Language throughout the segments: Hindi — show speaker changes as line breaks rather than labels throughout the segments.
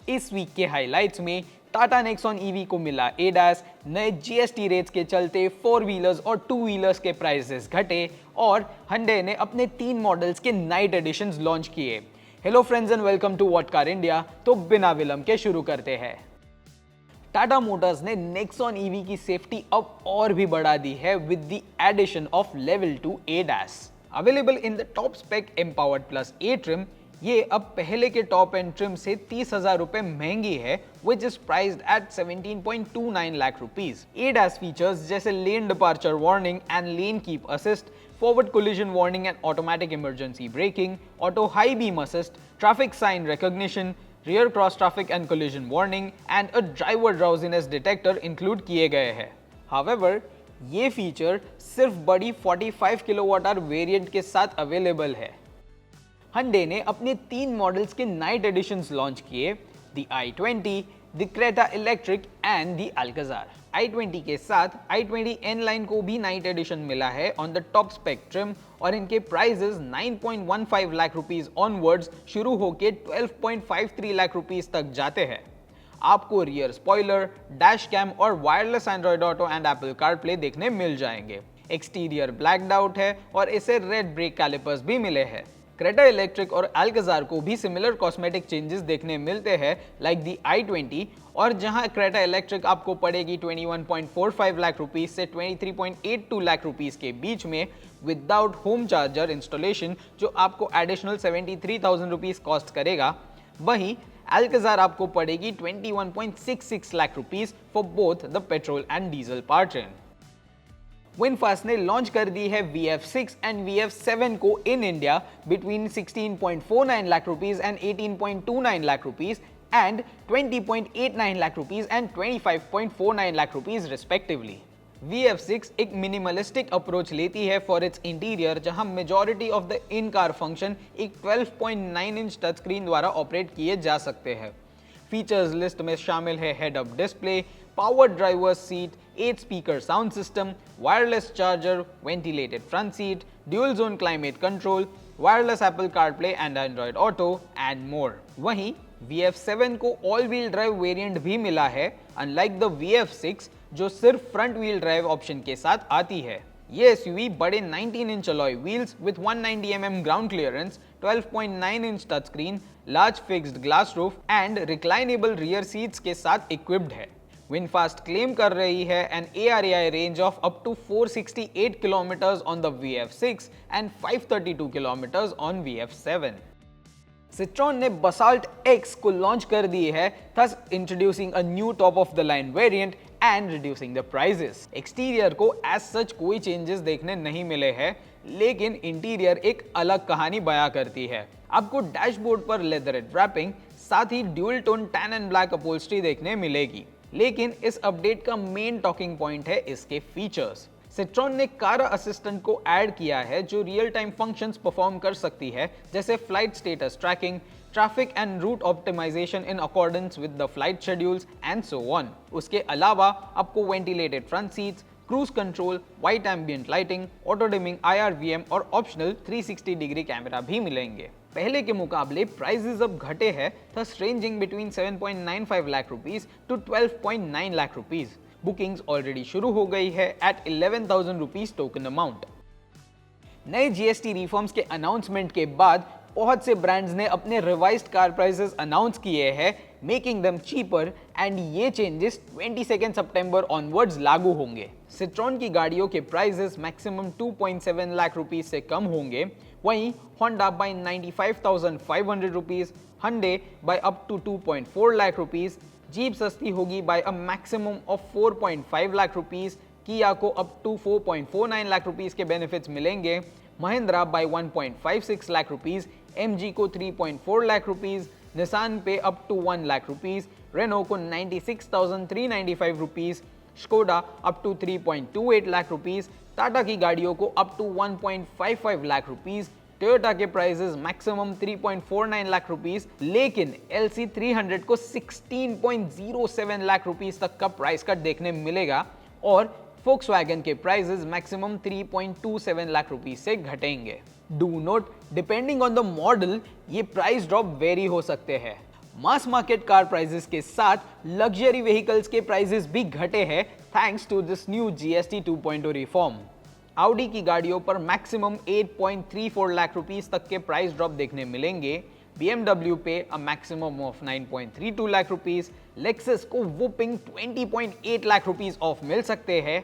इस वीक के हाइलाइट्स में टाटा नेक्सॉन ईवी को मिला एडास, नए जीएसटी रेट्स के चलते फोर व्हीलर्स और टू व्हीलर्स के प्राइसेस घटे और hyundai ने अपने 3 मॉडल्स के नाइट एडिशंस लॉन्च किए। Hello friends and welcome to what car India. तो बिना विलंब के शुरू करते हैं। टाटा मोटर्स ने नेक्सॉन ईवी की सेफ्टी अब और भी बढ़ा दी है with the edition of level 2 ADAS available in the top spec empowered plus A trim. ये अब पहले के टॉप एंड ट्रिम से 30,000 रुपए महंगी है, which is priced at 17.29 lakh rupees. ADAS features जैसे lane departure warning and lane keep assist, forward collision warning and automatic emergency braking, auto high beam assist, traffic sign recognition, rear cross traffic and collision warning and a driver drowsiness detector include किए गए हैं। हाउएवर, ये फीचर सिर्फ बड़ी 45 किलोवाट आवर वेरिएंट के साथ अवेलेबल है। hyundai ने अपने 3 मॉडल्स के नाइट एडिशंस लॉन्च किए, the i20, the Creta electric and the Alcazar. i20 के साथ i20 N लाइन को भी नाइट एडिशन मिला है on the top spec trim और इनके प्राइजेस 9.15 लाख रुपीस ऑनवर्ड्स शुरू होके 12.53 लाख रुपीस तक जाते हैं। आपको रियर स्पॉइलर, डैश कैम और wireless Android auto and Apple CarPlay देखने मिल जाएंगे। एक्सटीरियर ब्लैक्ड आउट है और इसे रेड ब्रेक कैलिपर्स भी मिले हैं। क्रेटा इलेक्ट्रिक और अल्काजार को भी सिमिलर कॉस्मेटिक चेंजेस देखने मिलते हैं लाइक दी i20, और जहां क्रेटा इलेक्ट्रिक आपको पड़ेगी 21.45 लाख रुपीस से 23.82 लाख रुपीस के बीच में विदाउट होम चार्जर इंस्टॉलेशन, जो आपको एडिशनल 73,000 रुपीस कॉस्ट करेगा। वहीं अल्काजार आपको पड़ेगी 21.66 lakh rupees for both the petrol and diesel powertrain. VinFast ने लॉन्च कर दी है VF6 एंड VF7 को in India between 16.49 lakh rupees and 18.29 lakh rupees and 20.89 lakh rupees and 25.49 lakh rupees respectively. VF6 एक मिनिमलिस्टिक अप्रोच लेती है फॉर इट्स इंटीरियर, जहां majority of the in car function एक 12.9 इंच टच स्क्रीन द्वारा ऑपरेट किए जा सकते हैं। फीचर्स लिस्ट में शामिल है head up display, power driver seat, 8 speaker sound system, wireless charger, ventilated front seat, dual zone climate control, wireless Apple CarPlay and Android auto and more. वहीं VF7 को ऑल व्हील ड्राइव वेरिएंट भी मिला है, अनलाइक द VF6 जो सिर्फ फ्रंट व्हील ड्राइव ऑप्शन के साथ आती है। ये एसयूवी बड़े 19 inch alloy wheels with 190 mm ground clearance, 12.9 inch touch screen, large fixed glass roof and reclinable rear seats के साथ इक्विप्ड है। विनफास्ट क्लेम कर रही है an ARAI range of up to 468 kilometres on the VF6 and 532 kilometres on VF7। Citroen ने Basalt X को लॉन्च कर दी है, thus introducing a new top of the line variant and reducing the prices। Exterior को as such कोई चेंजेस देखने नहीं मिले हैं, लेकिन इंटीरियर एक अलग कहानी बयां करती है। आपको डैशबोर्ड पर लेदरेट रैपिंग, साथ ही dual tone tan and black upholstery देखने मिलेगी। लेकिन इस अपडेट का मेन टॉकिंग पॉइंट है इसके फीचर्स। Citroen ने कारा असिस्टेंट को ऐड किया है, जो रियल टाइम फंक्शंस परफॉर्म कर सकती है, जैसे flight status tracking, traffic and route optimisation in accordance with the flight schedules and so on. उसके अलावा आपको ventilated front seats, cruise control, white ambient lighting, auto dimming IRVM और ऑप्शनल 360 डिग्री कैमरा भी मिलेंगे। पहले के मुकाबले प्राइसेस अब घटे हैं, thus ranging between 7.95 lakh rupees to 12.9 lakh rupees. Bookings already शुरू हो गई है एट 11,000 रुपीस टोकन अमाउंट। नए GST रिफॉर्म्स के अनाउंसमेंट के बाद बहुत से ब्रांड्स ने अपने रिवाइज्ड कार प्राइसेस अनाउंस किए हैं, मेकिंग देम चीपर, एंड ये चेंजेस 22 सितंबर ऑनवर्ड्स लागू होंगे। Citroen की गाड़ियों के प्राइसेस मैक्सिमम 2.7 लाख रुपीस से कम होंगे, वहीं Honda by 95,500 rupees, Hyundai by up to 2.4 lakh rupees, Jeep सस्ती होगी by a maximum of 4.5 lakh rupees, Kia को अप टू 4.49 लाख रुपीस के बेनिफिट्स मिलेंगे, Mahindra by 1.56 lakh rupees, MG को 3.4 लाख रुपीस, निसान पे up to 1 lakh rupees, Renault को 96,395 rupees, Skoda up to 3.28 lakh rupees, Tata की गाड़ियों को up to 1.55 lakh rupees, Toyota के प्राइसेस मैक्सिमम 3.49 लाख रुपीस, लेकिन LC300 को 16.07 लाख रुपीस तक का प्राइस कट देखने मिलेगा और Volkswagen के प्राइसेस मैक्सिमम 3.27 लाख रुपीस से घटेंगे। Do note, depending on the model ये प्राइस ड्रॉप वेरी हो सकते हैं। मास मार्केट कार प्राइसेस के साथ लग्जरी व्हीकल्स के प्राइसेस भी घटे हैं thanks to this new GST 2.0 reform. Audi की गाड़ियों पर मैक्सिमम 8.34 लाख रुपीस तक के प्राइस ड्रॉप देखने मिलेंगे। BMW पे a maximum of 9.32 lakh rupees, Lexus को वुपिंग 20.8 लाख रुपीस ऑफ मिल सकते हैं,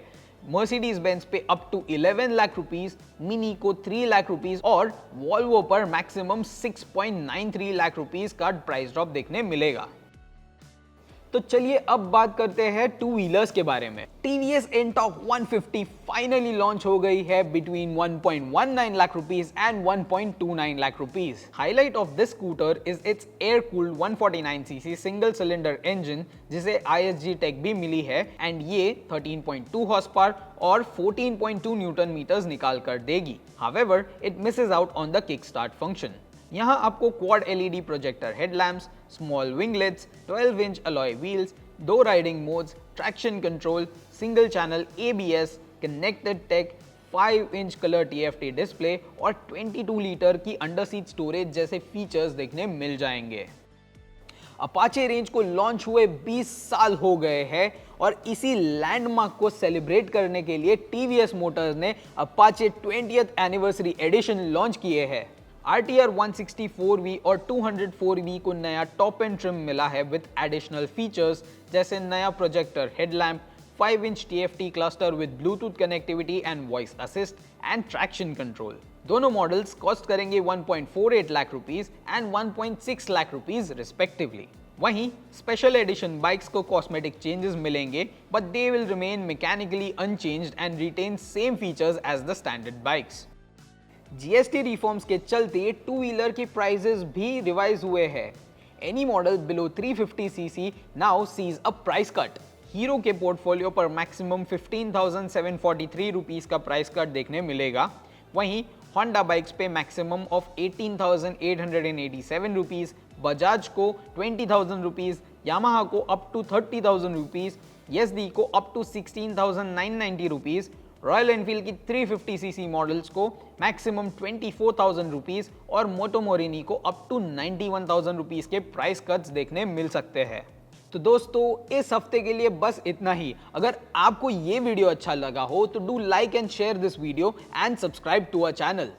मर्सिडीज बेंज पे up to 11 lakh rupees, Mini को 3 लाख रुपीस और वॉल्वो पर मैक्सिमम 6.93 लाख रुपीस का प्राइस ड्रॉप देखने मिलेगा। तो चलिए अब बात करते हैं टू व्हीलर्स के बारे में। TVS Ntorq 150 फाइनली लॉन्च हो गई है between 1.19 lakh rupees and 1.29 lakh rupees. Highlight of this scooter is it's air cooled 149cc single cylinder engine जिसे ISG टैग भी मिली है एंड ये 13.2 हॉर्स पावर और 14.2 न्यूटन मीटर्स निकाल कर देगी। However, it misses out on the kickstart function। यहाँ आपको quad LED projector headlamps, small winglets, 12 inch alloy wheels, 2 riding modes, traction control, single channel ABS, connected tech, 5 inch colour TFT display और 22 लीटर की अंडर सीट स्टोरेज जैसे फीचर्स देखने मिल जाएंगे। अपाचे रेंज को लॉन्च हुए 20 साल हो गए हैं और इसी लैंडमार्क को सेलिब्रेट करने के लिए TVS मोटर्स ने Apache 20th anniversary edition launch किए हैं। RTR 164V और 204V को नया टॉप एंड ट्रिम मिला है विद एडिशनल फीचर्स जैसे नया projector headlamp, 5 inch TFT cluster with Bluetooth connectivity and voice assist and traction control. दोनों मॉडल्स कॉस्ट करेंगे 1.48 lakh rupees and 1.6 lakh rupees respectively. वहीं स्पेशल एडिशन बाइक्स को कॉस्मेटिक चेंजेस मिलेंगे but they will remain mechanically unchanged and retain same features as the standard bikes. GST reforms के चलते टू व्हीलर के प्राइसेस भी रिवाइज हुए हैं। Any model below 350cc now seize a price cut. Hero के पोर्टफोलियो पर मैक्सिमम 15,743 रुपीस का प्राइस कट देखने मिलेगा। वहीं होंडा बाइक्स पे मैक्सिमम ऑफ 18,887 रुपीस, बजाज को 20,000 रुपीस, यामाहा को अप टू 30,000 रुपीस, YSD को up to 16,990 rupees, Royal Enfield की 350cc मॉडल्स को मैक्सिमम 24,000 रुपीस और मोटो मोरिनी को अप टू 91,000 रुपीस के प्राइस कट्स देखने मिल सकते हैं। तो दोस्तों इस हफ्ते के लिए बस इतना ही। अगर आपको ये वीडियो अच्छा लगा हो तो do like and share this video and subscribe to our channel.